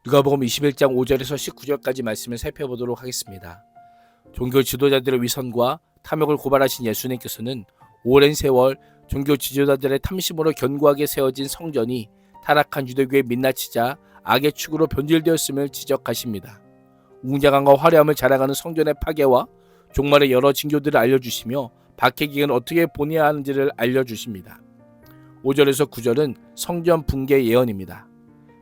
누가복음 21장 5절에서 19절까지 말씀을 살펴보도록 하겠습니다. 종교 지도자들의 위선과 탐욕을 고발하신 예수님께서는 오랜 세월 종교 지도자들의 탐심으로 견고하게 세워진 성전이 타락한 유대교의 민낯이자 악의 축으로 변질되었음을 지적하십니다. 웅장함과 화려함을 자랑하는 성전의 파괴와 종말의 여러 징조들을 알려주시며 박해기는 어떻게 보내야 하는지를 알려주십니다. 5절에서 9절은 성전 붕괴 예언입니다.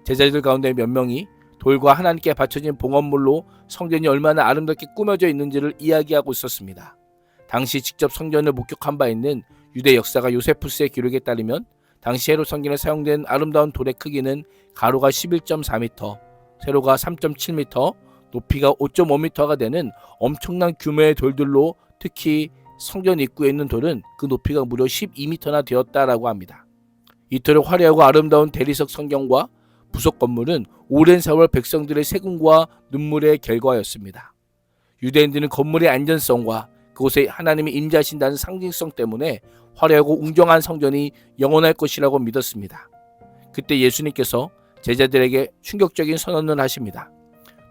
제자들 가운데 몇 명이 돌과 하나님께 바쳐진 봉헌물로 성전이 얼마나 아름답게 꾸며져 있는지를 이야기하고 있었습니다. 당시 직접 성전을 목격한 바 있는 유대 역사가 요세푸스의 기록에 따르면 당시 헤롯 성전에 사용된 아름다운 돌의 크기는 가로가 11.4m, 세로가 3.7m, 높이가 5.5m가 되는 엄청난 규모의 돌들로 특히 성전 입구에 있는 돌은 그 높이가 무려 12m나 되었다라고 합니다. 이토록 화려하고 아름다운 대리석 성경과 부속 건물은 오랜 세월 백성들의 세금과 눈물의 결과였습니다. 유대인들은 건물의 안전성과 그곳에 하나님이 임재하신다는 상징성 때문에 화려하고 웅장한 성전이 영원할 것이라고 믿었습니다. 그때 예수님께서 제자들에게 충격적인 선언을 하십니다.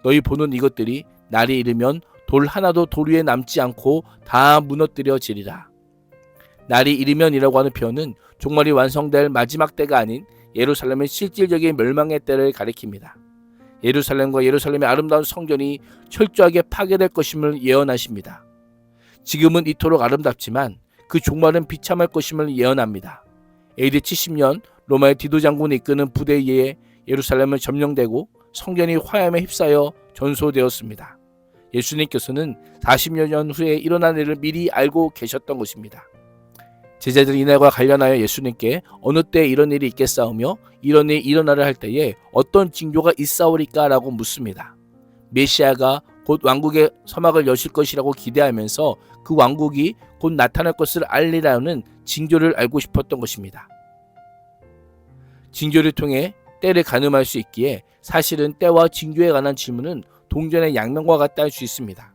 너희 보는 이것들이 날이 이르면 돌 하나도 돌 위에 남지 않고 다 무너뜨려지리라. 날이 이르면이라고 하는 표현은 종말이 완성될 마지막 때가 아닌 예루살렘의 실질적인 멸망의 때를 가리킵니다. 예루살렘과 예루살렘의 아름다운 성전이 철저하게 파괴될 것임을 예언하십니다. 지금은 이토록 아름답지만 그 종말은 비참할 것임을 예언합니다. AD 70년 로마의 디도 장군이 이끄는 부대에 의해 예루살렘은 점령되고 성전이 화염에 휩싸여 전소되었습니다. 예수님께서는 40여 년 후에 일어날 일을 미리 알고 계셨던 것입니다. 제자들이 이날과 관련하여 예수님께 어느 때 이런 일이 있겠사오며 이런 일이 일어나려 할 때에 어떤 징조가 있사오리까 라고 묻습니다. 메시아가 곧 왕국의 서막을 여실 것이라고 기대하면서 그 왕국이 곧 나타날 것을 알리라는 징조를 알고 싶었던 것입니다. 징조를 통해 때를 가늠할 수 있기에 사실은 때와 징조에 관한 질문은 동전의 양면과 같다 할 수 있습니다.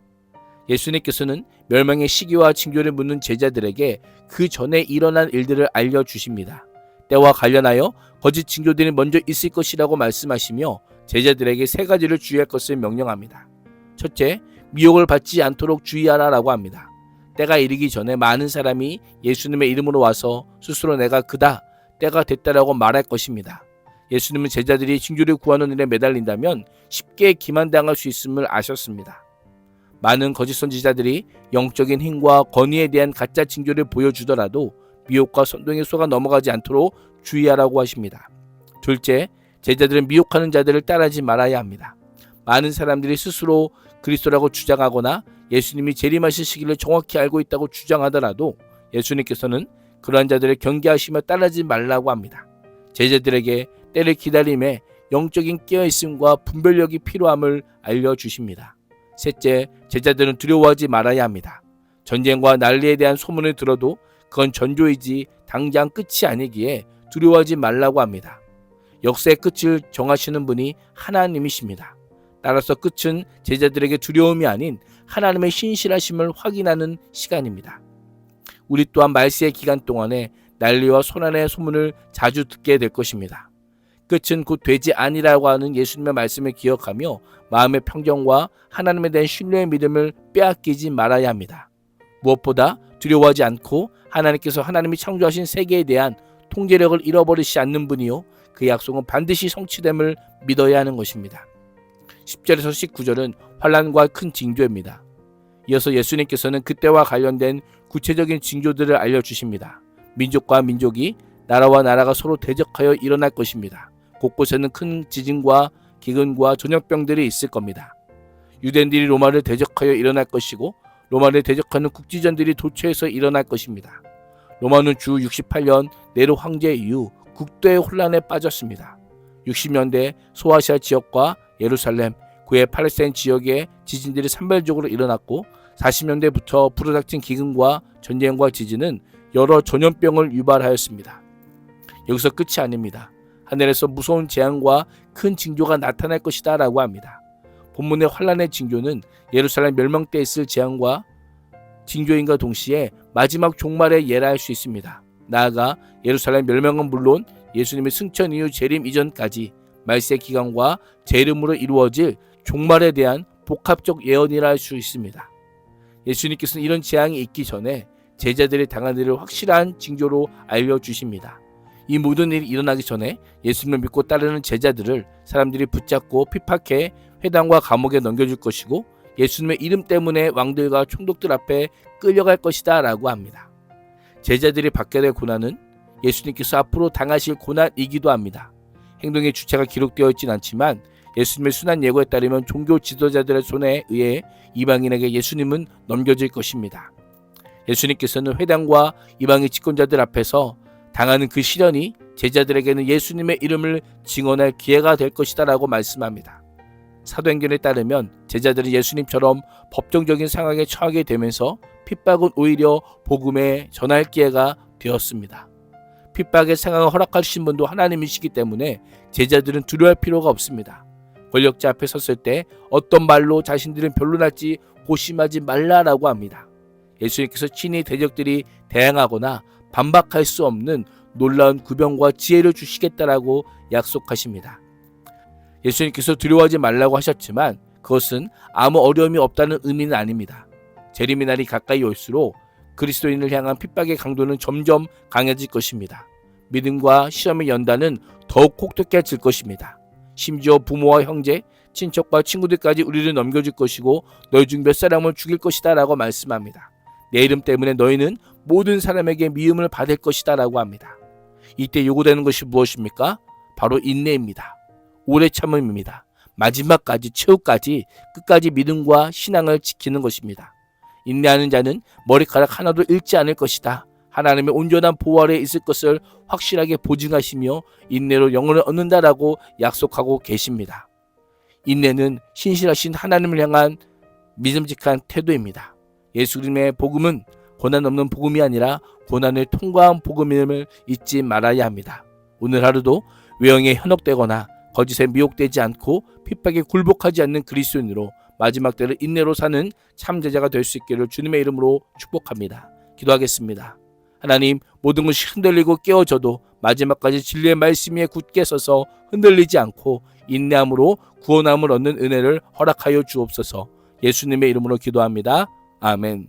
예수님께서는 멸망의 시기와 징조를 묻는 제자들에게 그 전에 일어난 일들을 알려주십니다. 때와 관련하여 거짓 징조들이 먼저 있을 것이라고 말씀하시며 제자들에게 세 가지를 주의할 것을 명령합니다. 첫째, 미혹을 받지 않도록 주의하라라고 합니다. 때가 이르기 전에 많은 사람이 예수님의 이름으로 와서 스스로 내가 그다, 때가 됐다라고 말할 것입니다. 예수님은 제자들이 징조를 구하는 일에 매달린다면 쉽게 기만당할 수 있음을 아셨습니다. 많은 거짓 선지자들이 영적인 힘과 권위에 대한 가짜 징조를 보여주더라도 미혹과 선동에 속아 넘어가지 않도록 주의하라고 하십니다. 둘째, 제자들은 미혹하는 자들을 따르지 말아야 합니다. 많은 사람들이 스스로 그리스도라고 주장하거나 예수님이 재림하실 시기를 정확히 알고 있다고 주장하더라도 예수님께서는 그러한 자들을 경계하시며 따르지 말라고 합니다. 제자들에게 때를 기다림에 영적인 깨어있음과 분별력이 필요함을 알려주십니다. 셋째, 제자들은 두려워하지 말아야 합니다. 전쟁과 난리에 대한 소문을 들어도 그건 전조이지 당장 끝이 아니기에 두려워하지 말라고 합니다. 역사의 끝을 정하시는 분이 하나님이십니다. 따라서 끝은 제자들에게 두려움이 아닌 하나님의 신실하심을 확인하는 시간입니다. 우리 또한 말세의 기간 동안에 난리와 소란의 소문을 자주 듣게 될 것입니다. 끝은 곧 되지 아니라고 하는 예수님의 말씀을 기억하며 마음의 평정과 하나님에 대한 신뢰의 믿음을 빼앗기지 말아야 합니다. 무엇보다 두려워하지 않고 하나님이 창조하신 세계에 대한 통제력을 잃어버리지 않는 분이요 그 약속은 반드시 성취됨을 믿어야 하는 것입니다. 10절에서 19절은 환난과 큰 징조입니다. 이어서 예수님께서는 그때와 관련된 구체적인 징조들을 알려주십니다. 민족과 민족이 나라와 나라가 서로 대적하여 일어날 것입니다. 곳곳에는 큰 지진과 기근과 전염병들이 있을 겁니다. 유대인들이 로마를 대적하여 일어날 것이고 로마를 대적하는 국지전들이 도처에서 일어날 것입니다. 로마는 주 68년 네로 황제 이후 국도의 혼란에 빠졌습니다. 60년대 소아시아 지역과 예루살렘, 그의 팔레스타인 지역에 지진들이 산발적으로 일어났고 40년대부터 불어닥친 기근과 전쟁과 지진은 여러 전염병을 유발하였습니다. 여기서 끝이 아닙니다. 하늘에서 무서운 재앙과 큰 징조가 나타날 것이다 라고 합니다. 본문의 환란의 징조는 예루살렘 멸망 때 있을 재앙과 징조인과 동시에 마지막 종말의 예라 할 수 있습니다. 나아가 예루살렘 멸망은 물론 예수님의 승천 이후 재림 이전까지 말세 기간과 제 이름으로 이루어질 종말에 대한 복합적 예언이라 할 수 있습니다. 예수님께서는 이런 재앙이 있기 전에 제자들이 당한 일을 확실한 징조로 알려주십니다. 이 모든 일이 일어나기 전에 예수님을 믿고 따르는 제자들을 사람들이 붙잡고 핍박해 회당과 감옥에 넘겨줄 것이고 예수님의 이름 때문에 왕들과 총독들 앞에 끌려갈 것이다 라고 합니다. 제자들이 받게 될 고난은 예수님께서 앞으로 당하실 고난이기도 합니다. 행동의 주체가 기록되어 있진 않지만 예수님의 순한 예고에 따르면 종교 지도자들의 손에 의해 이방인에게 예수님은 넘겨질 것입니다. 예수님께서는 회당과 이방인 집권자들 앞에서 당하는 그 시련이 제자들에게는 예수님의 이름을 증언할 기회가 될 것이다 라고 말씀합니다. 사도행전에 따르면 제자들은 예수님처럼 법정적인 상황에 처하게 되면서 핍박은 오히려 복음에 전할 기회가 되었습니다. 핍박의 상황을 허락하신 분도 하나님이시기 때문에 제자들은 두려워할 필요가 없습니다. 권력자 앞에 섰을 때 어떤 말로 자신들은 변론할지 고심하지 말라라고 합니다. 예수님께서 친히 대적들이 대항하거나 반박할 수 없는 놀라운 구병과 지혜를 주시겠다라고 약속하십니다. 예수님께서 두려워하지 말라고 하셨지만 그것은 아무 어려움이 없다는 의미는 아닙니다. 재림의 날이 가까이 올수록 그리스도인을 향한 핍박의 강도는 점점 강해질 것입니다. 믿음과 시험의 연단은 더욱 혹독해질 것입니다. 심지어 부모와 형제, 친척과 친구들까지 우리를 넘겨줄 것이고 너희 중 몇 사람을 죽일 것이다 라고 말씀합니다. 내 이름 때문에 너희는 모든 사람에게 미움을 받을 것이다 라고 합니다. 이때 요구되는 것이 무엇입니까? 바로 인내입니다. 오래 참음입니다. 마지막까지 최후까지 끝까지 믿음과 신앙을 지키는 것입니다. 인내하는 자는 머리카락 하나도 잃지 않을 것이다. 하나님의 온전한 보호 아래 있을 것을 확실하게 보증하시며 인내로 영혼을 얻는다라고 약속하고 계십니다. 인내는 신실하신 하나님을 향한 믿음직한 태도입니다. 예수 그리스도의 복음은 고난 없는 복음이 아니라 고난을 통과한 복음임을 잊지 말아야 합니다. 오늘 하루도 외형에 현혹되거나 거짓에 미혹되지 않고 핍박에 굴복하지 않는 그리스도인으로 마지막 때를 인내로 사는 참제자가 될 수 있기를 주님의 이름으로 축복합니다. 기도하겠습니다. 하나님, 모든 것이 흔들리고 깨어져도 마지막까지 진리의 말씀 위에 굳게 서서 흔들리지 않고 인내함으로 구원함을 얻는 은혜를 허락하여 주옵소서. 예수님의 이름으로 기도합니다. 아멘.